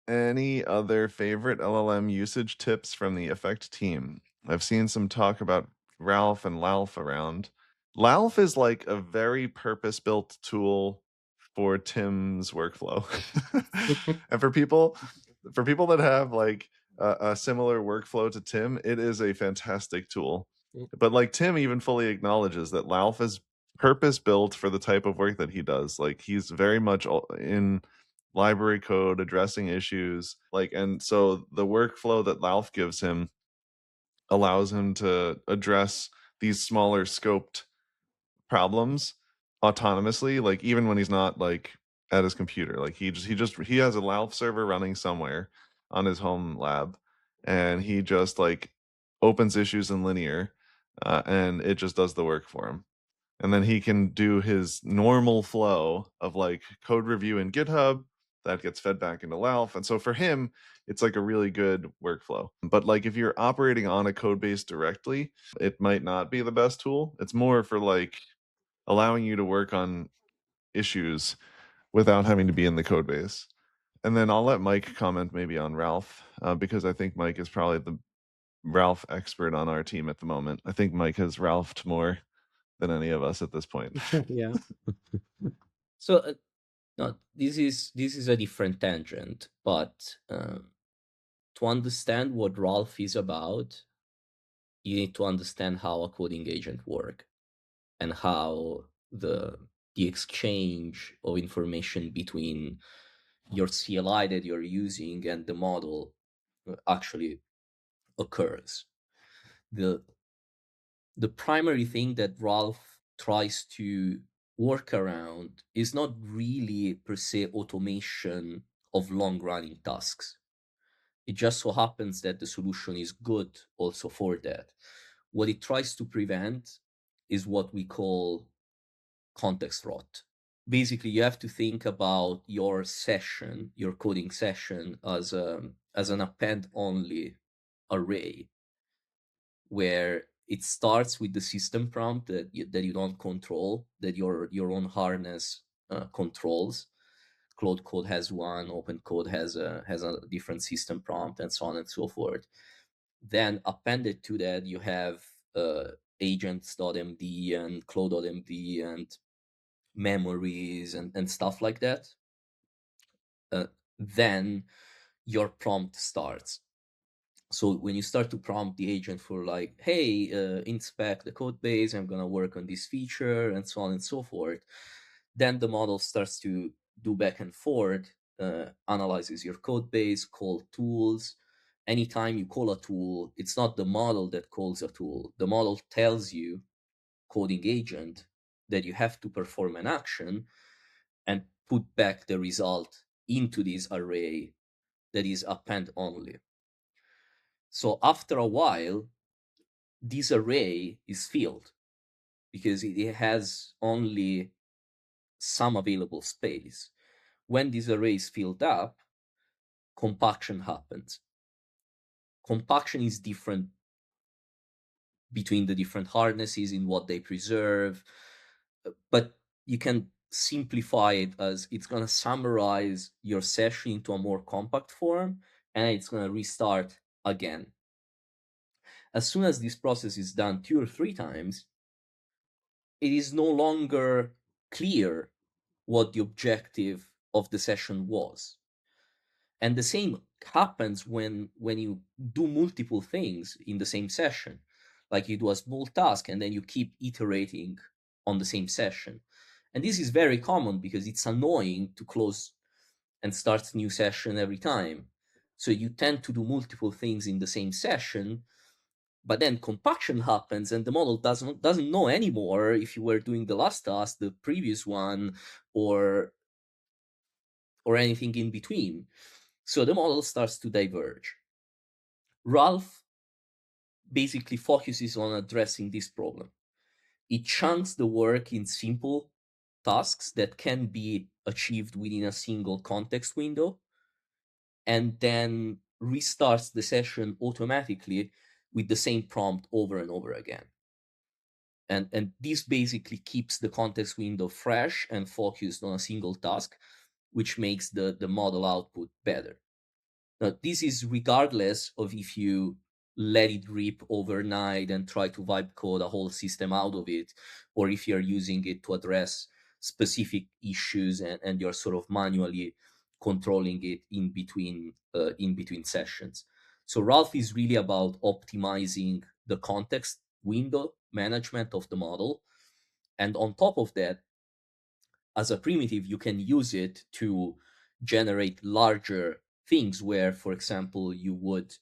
Any other favorite LLM usage tips from the Effect team? I've seen some talk about Ralph and Lalph around. Lalph is like a very purpose-built tool for Tim's workflow. And for people that have like a similar workflow to Tim, it is a fantastic tool. But like Tim even fully acknowledges that Lalph is purpose built for the type of work that he does. Like he's very much in library code addressing issues, like, and so the workflow that Lalph gives him allows him to address these smaller scoped problems autonomously, like even when he's not like at his computer. Like he has a Lalph server running somewhere on his home lab, and he just like opens issues in linear, and it just does the work for him. And then he can do his normal flow of like code review in GitHub that gets fed back into Lalph. And so for him, it's like a really good workflow. But like if you're operating on a code base directly, it might not be the best tool. It's more for like allowing you to work on issues without having to be in the code base. And then I'll let Mike comment maybe on Ralph, because I think Mike is probably the Ralph expert on our team at the moment. I think Mike has Ralphed more than any of us at this point. Yeah. So no, this is a different tangent, but to understand what Ralph is about, you need to understand how a coding agent work and how the exchange of information between your CLI that you're using and the model actually occurs. The the primary thing that Ralph tries to work around is not really per se automation of long running tasks. It just so happens that the solution is good also for that. What it tries to prevent is what we call context rot. Basically, you have to think about your session, your coding session, as an append only array where it starts with the system prompt that you don't control, that your own harness controls. Cloud Code has one, Open Code has a different system prompt, and so on and so forth. Then appended to that, you have agents.md and cloud.md and memories and stuff like that. Then your prompt starts. So when you start to prompt the agent for like, hey, inspect the code base, I'm gonna work on this feature, and so on and so forth, then the model starts to do back and forth, analyzes your code base, call tools. Anytime you call a tool, it's not the model that calls a tool. The model tells you, coding agent, that you have to perform an action and put back the result into this array that is append only. So after a while, this array is filled because it has only some available space. When this array is filled up, compaction happens. Compaction is different between the different harnesses in what they preserve, but you can simplify it as it's going to summarize your session into a more compact form, and it's going to restart again. As soon as this process is done 2 or 3 times, it is no longer clear what the objective of the session was. And the same happens when you do multiple things in the same session. Like you do a small task and then you keep iterating on the same session. And this is very common because it's annoying to close and start new session every time. So you tend to do multiple things in the same session, but then compaction happens and the model doesn't know anymore if you were doing the last task, the previous one, or anything in between. So the model starts to diverge. Ralph basically focuses on addressing this problem. It chunks the work in simple tasks that can be achieved within a single context window, and then restarts the session automatically with the same prompt over and over again. And this basically keeps the context window fresh and focused on a single task, which makes the model output better. Now, this is regardless of if you let it rip overnight and try to vibe code a whole system out of it, or if you're using it to address specific issues, and you're sort of manually controlling it in between sessions. So Ralph is really about optimizing the context window management of the model. And on top of that, as a primitive, you can use it to generate larger things where, for example, you would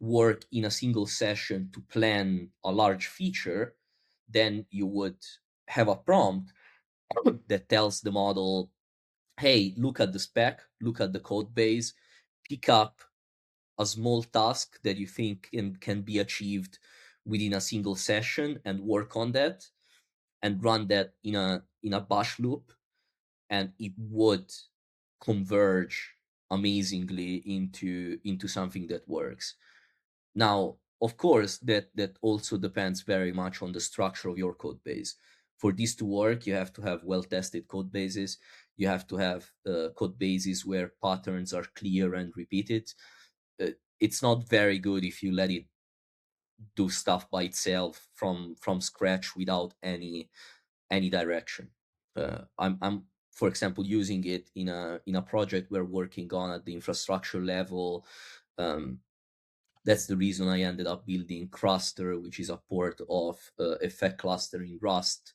work in a single session to plan a large feature. Then you would have a prompt that tells the model, hey, look at the spec, look at the code base, pick up a small task that you think can be achieved within a single session and work on that, and run that in a bash loop, and it would converge amazingly into something that works. Now, of course, that also depends very much on the structure of your code base. For this to work, you have to have well tested code bases. You have to have code bases where patterns are clear and repeated. It's not very good if you let it do stuff by itself from scratch without any direction. I'm, for example, using it in a project we're working on at the infrastructure level. Um, that's the reason I ended up building Cluster, which is a port of effect cluster in Rust.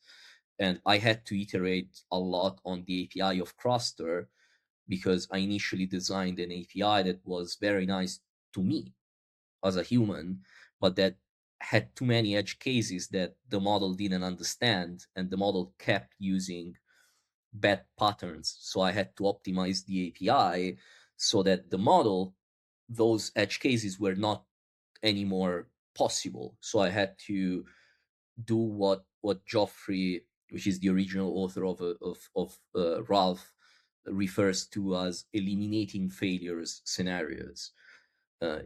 And I had to iterate a lot on the API of Cluster because I initially designed an API that was very nice to me as a human, but that had too many edge cases that the model didn't understand, and the model kept using bad patterns. So I had to optimize the API so that the model, those edge cases were not anymore possible. So I had to do what Geoffrey, which is the original author of Ralph, refers to as eliminating failures scenarios.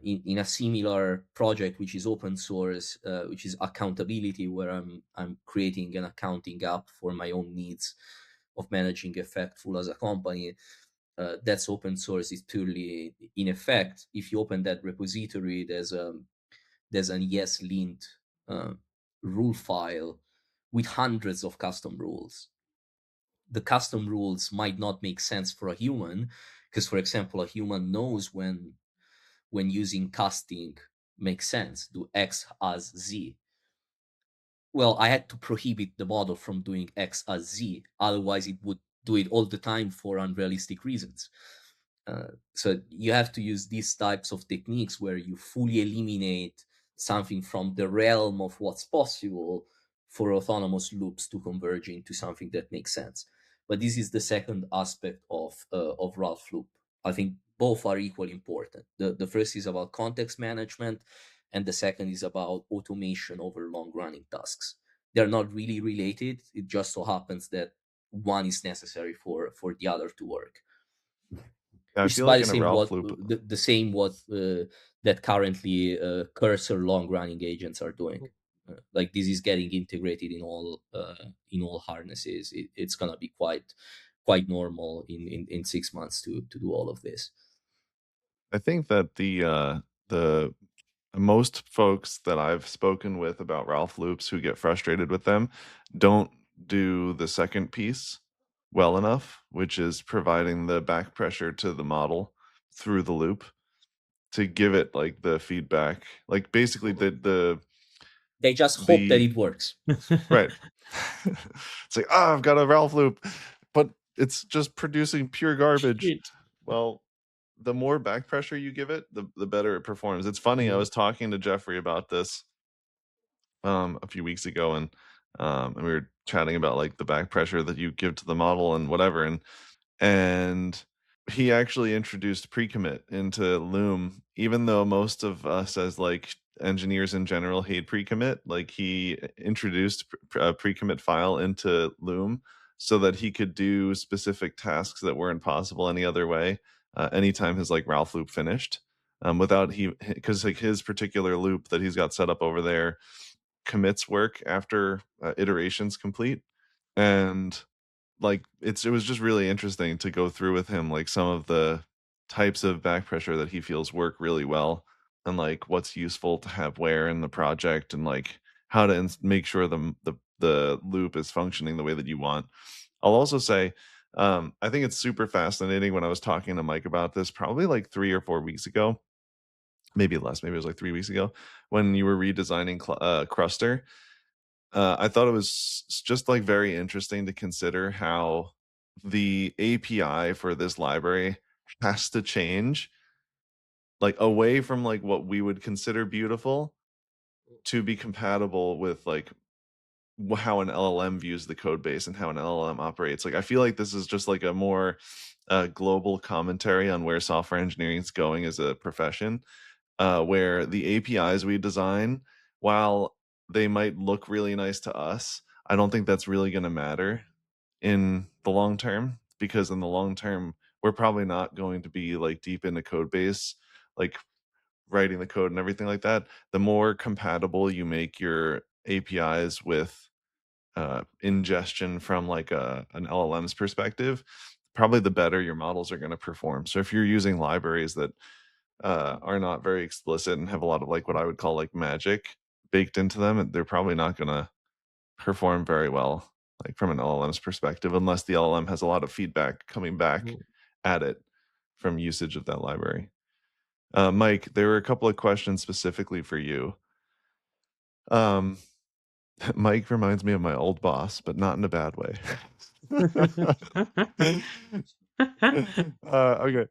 In a similar project, which is open source, which is accountability, where I'm creating an accounting app for my own needs of managing Effectful as a company. That's open source. It's purely in effect. If you open that repository, there's an ESLint uh, rule file with hundreds of custom rules. The custom rules might not make sense for a human, because, for example, a human knows when using casting makes sense. Do X as Z. Well, I had to prohibit the model from doing X as Z. Otherwise, it would do it all the time for unrealistic reasons. So you have to use these types of techniques where you fully eliminate something from the realm of what's possible for autonomous loops to converge into something that makes sense. But this is the second aspect of Ralph loop. I think both are equally important. The first is about context management, and the second is about automation over long running tasks. They're not really related. It just so happens that one is necessary for the other to work, I which is feel by like the in a same Ralph what loop, the same what that currently cursor long running agents are doing. Like this is getting integrated in all harnesses. It's gonna be quite normal in 6 months to do all of this. I think that the most folks that I've spoken with about Ralph loops who get frustrated with them don't do the second piece well enough, which is providing the back pressure to the model through the loop to give it like the feedback. Like basically They just hope that the it works. right. It's like, "Ah, I've got a Ralph loop, but it's just producing pure garbage." Shit. Well, the more back pressure you give it, the better it performs. It's funny, I Mhm. was talking to Jeffrey about this, a few weeks ago, and we were chatting about, like, the back pressure that you give to the model and whatever, and he actually introduced pre-commit into Loom, even though most of us as, like, engineers in general hate pre-commit, like, he introduced a pre-commit file into Loom so that he could do specific tasks that weren't possible any other way, anytime his, like, Ralph loop finished, without he because like, his particular loop that he's got set up over there commits work after, iterations complete, and like it was just really interesting to go through with him like some of the types of back pressure that he feels work really well, and like what's useful to have where in the project, and like how to make sure the loop is functioning the way that you want. I'll also say, I think it's super fascinating. When I was talking to Mike about this, probably like 3 or 4 weeks ago, maybe less, maybe it was like 3 weeks ago, when you were redesigning Cruster. I thought it was just like very interesting to consider how the API for this library has to change, like away from like what we would consider beautiful, to be compatible with like how an LLM views the code base and how an LLM operates. Like I feel like this is just like a more global commentary on where software engineering is going as a profession, where the APIs we design, while they might look really nice to us, I don't think that's really going to matter in the long term, because in the long term, we're probably not going to be like deep into code base, like writing the code and everything like that. The more compatible you make your APIs with ingestion from like an LLM's perspective, probably the better your models are going to perform. So if you're using libraries that are not very explicit and have a lot of like what I would call like magic baked into them, they're probably not going to perform very well, like from an LLM's perspective, unless the LLM has a lot of feedback coming back Mhm. at it from usage of that library. Mike, there were a couple of questions specifically for you. Um, Mike reminds me of my old boss, but not in a bad way. Okay.